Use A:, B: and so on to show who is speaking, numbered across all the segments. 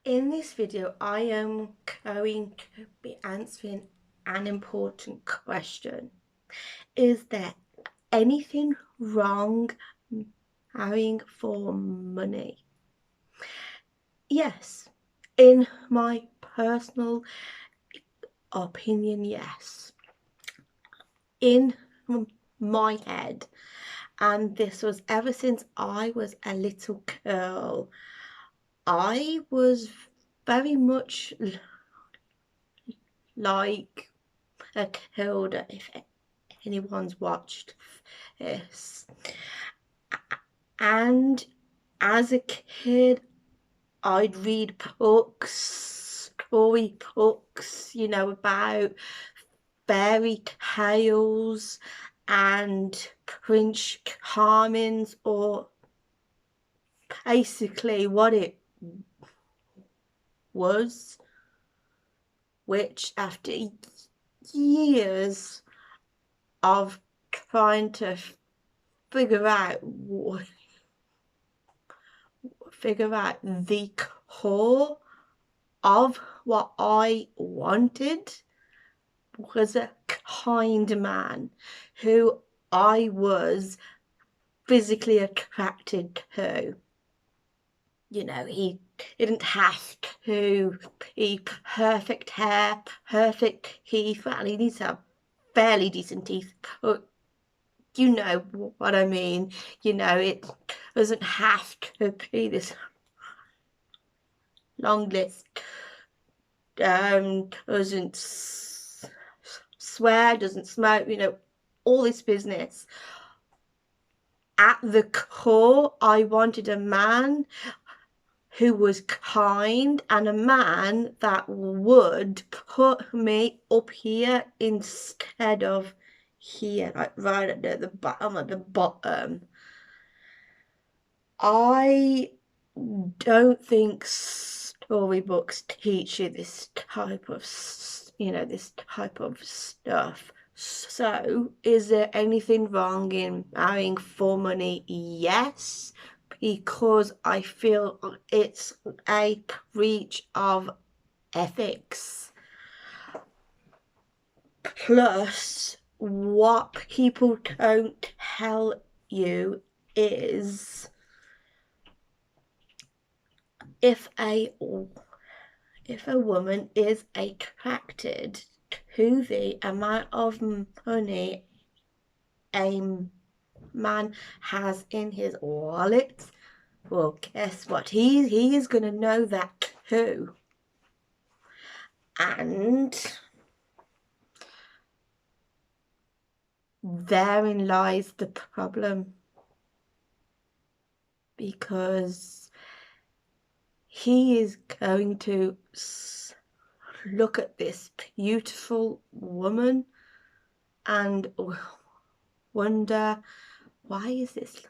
A: In this video, I am going to be answering an important question. Is there anything wrong marrying for money? Yes, in my personal opinion, yes. In my head, and this was ever since I was a little girl, I was very much like a Hilda, if anyone's watched this. And as a kid, I'd read books, story books, about fairy tales and Prince Charming's, or basically what it was, which after years of trying to figure out the core of what I wanted, was a kind man who I was physically attracted to. He didn't have to be perfect hair, perfect teeth. Well, he needs to have fairly decent teeth, but you know what I mean. It doesn't have to be this long list. Doesn't swear, doesn't smoke, all this business. At the core, I wanted a man who was kind and a man that would put me up here instead of here, like right at the bottom. I don't think storybooks teach you this type of stuff. So is there anything wrong in marrying for money? Yes, because I feel it's a breach of ethics. Plus, what people don't tell you is if a woman is attracted to the amount of money a man has in his wallet, well, guess what? He is going to know that too. And therein lies the problem, because he is going to look at this beautiful woman and wonder, why is this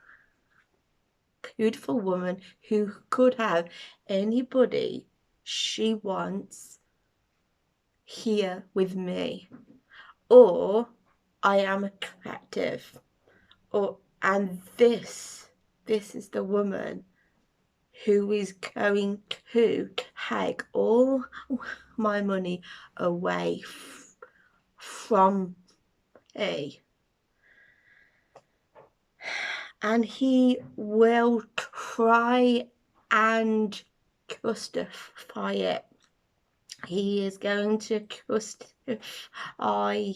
A: beautiful woman who could have anybody she wants here with me? Or I am attractive, and this is the woman who is going to take all my money away from me. And he will try and justify it. He is going to justify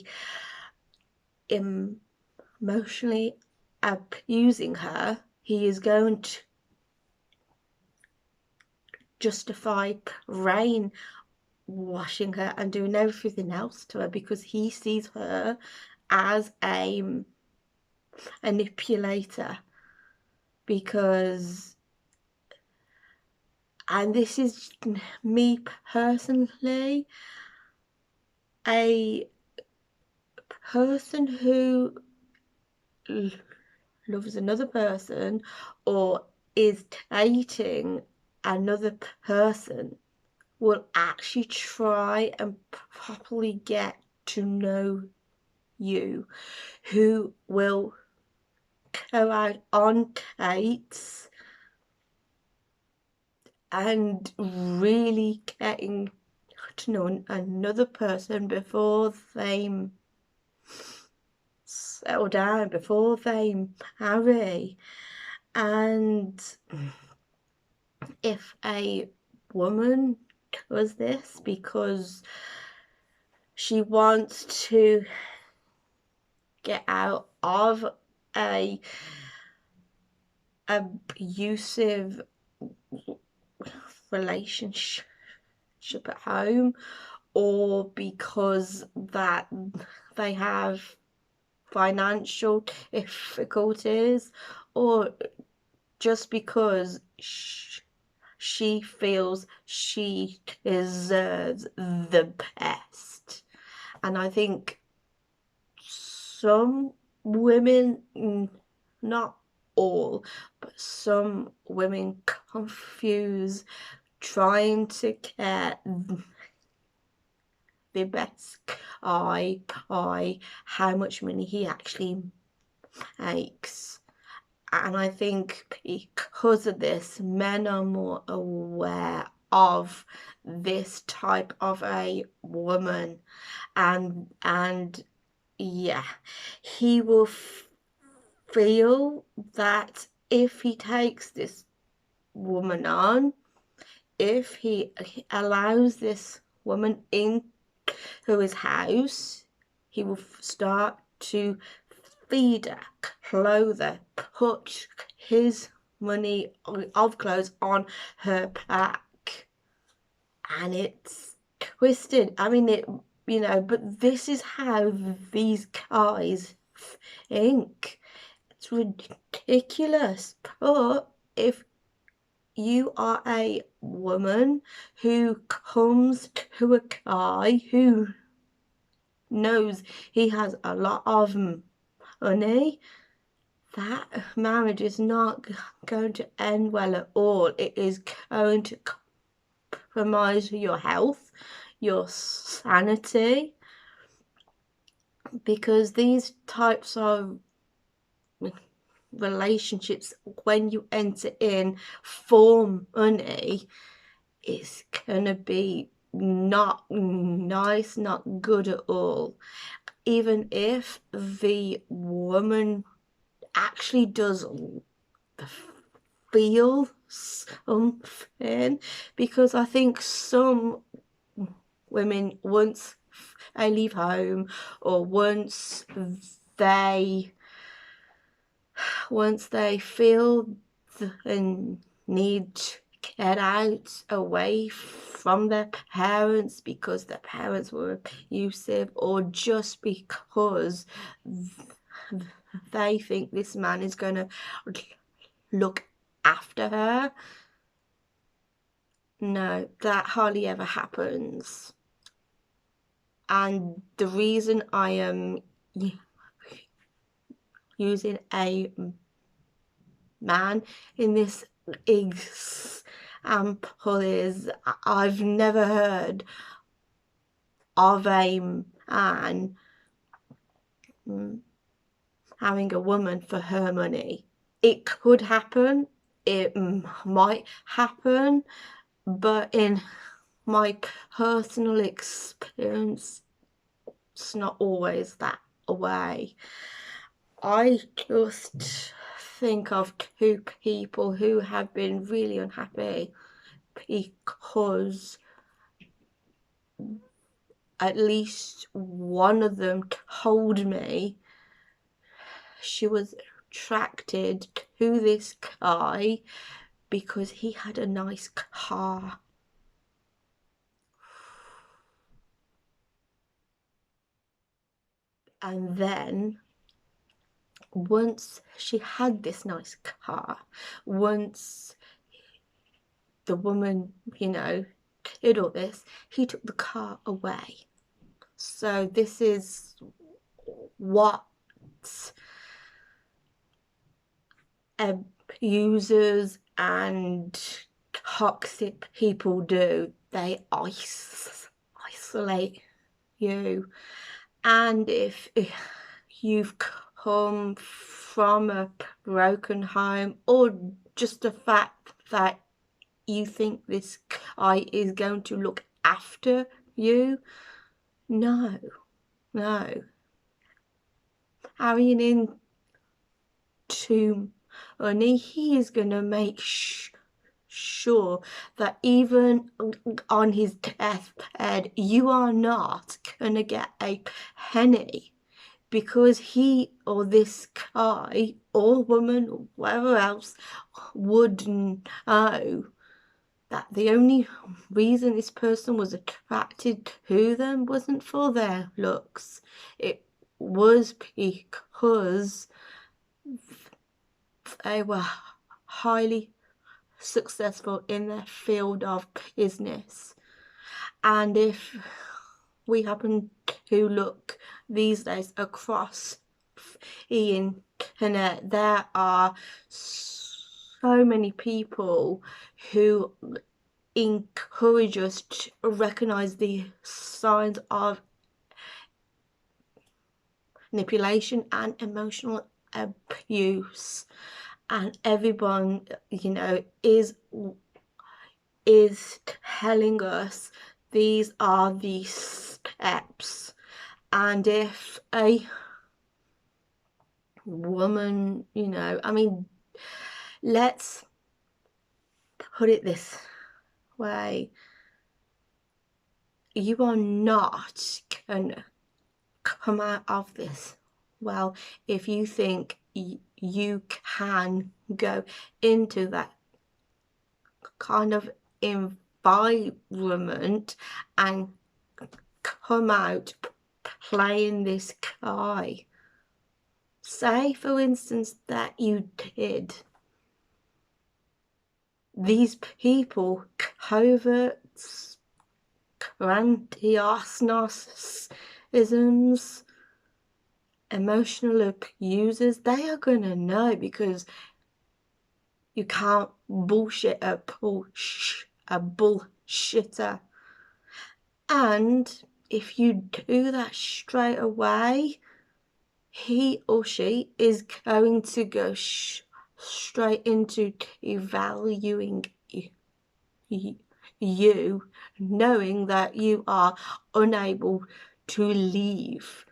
A: emotionally abusing her. He is going to justify brainwashing her and doing everything else to her, because he sees her as a manipulator. Because, and this is me personally, a person who loves another person or is dating another person will actually try and properly get to know you, who will go out on dates and really getting to know another person before they settle down, before they marry. And if a woman does this because she wants to get out of a abusive relationship at home, or because that they have financial difficulties, or just because she feels she deserves the best. And I think some women, not all, but some women confuse trying to get the best by how much money he actually makes. And I think because of this, men are more aware of this type of a woman, and yeah, he will feel that if he takes this woman on, if he allows this woman into his house, he will start to feed her, clothe her, put his money of clothes on her back. And it's twisted. I mean, but this is how these guys think. It's ridiculous. But if you are a woman who comes to a guy who knows he has a lot of money, that marriage is not going to end well at all. It is going to compromise your health, your sanity, because these types of relationships, when you enter in for money, it's gonna be not nice, not good at all. Even if the woman actually does feel something, because I think some women, once they leave home, or they once they feel the need to get out away from their parents because their parents were abusive, or just because they think this man is going to look after her. No, that hardly ever happens. And the reason I am using a man in this example is I've never heard of a man having a woman for her money. It could happen, it might happen, but in my personal experience, it's not always that way. I just think of two people who have been really unhappy because at least one of them told me she was attracted to this guy because he had a nice car. And then once she had this nice car, once the woman, did all this, he took the car away. So this is what abusers and toxic people do. They isolate you. And if you've come from a broken home, or just the fact that you think this guy is going to look after you? No. Harrying into money, he is going to make sure that even on his deathbed, you are not going to get a penny, because he or this guy or woman or whatever else would know that the only reason this person was attracted to them wasn't for their looks. It was because they were highly successful in their field of business. And if we happen to look these days across the internet, there are so many people who encourage us to recognize the signs of manipulation and emotional abuse, and everyone, you know, is telling us these are the steps. And if a woman, you know, I mean, let's put it this way, you are not gonna come out of this well if you think you can go into that kind of environment and come out playing this guy. Say, for instance, that you did. These people, coverts, grandiose narcissisms, emotional abusers, they are going to know, because you can't bullshit a bullshitter. And if you do that straight away, he or she is going to go straight into evaluating you, knowing that you are unable to leave,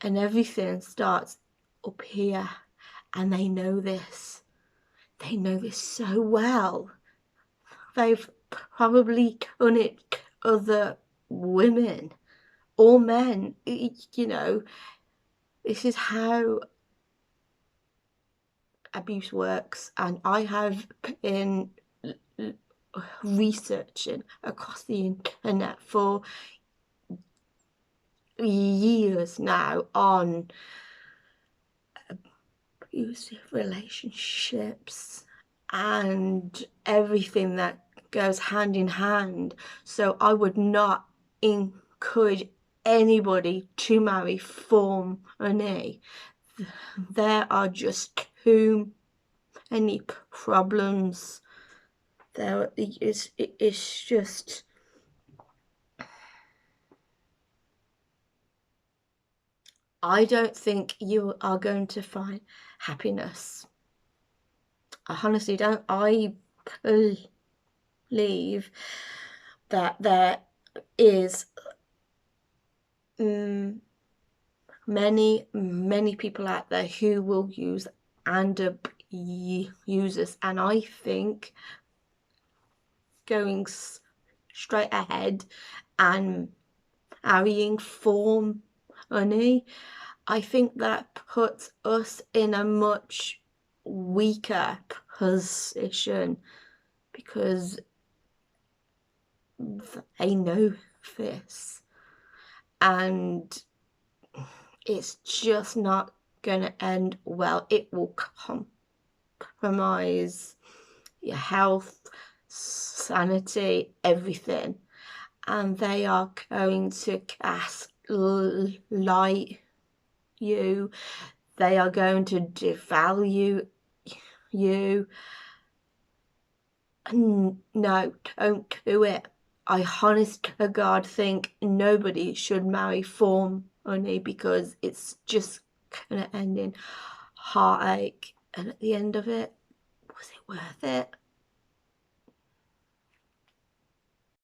A: and everything starts up here. And they know this so well. They've probably done it to other women or men, you know. This is how abuse works, and I have been researching across the internet for years now on abusive relationships and everything that goes hand in hand. So I would not encourage anybody to marry for money. There are just too many problems. It's just, I don't think you are going to find happiness. I honestly don't. I believe that there is many people out there who will use and abuse us, and I think going straight ahead and marrying for money, I think that puts us in a much weaker position, because they know this, and it's just not going to end well. It will compromise your health, sanity, everything, and they are going to gaslight you. They are going to devalue you. No, don't do it. I honest to God think nobody should marry for money, because it's just gonna end in heartache, and at the end of it, was it worth it?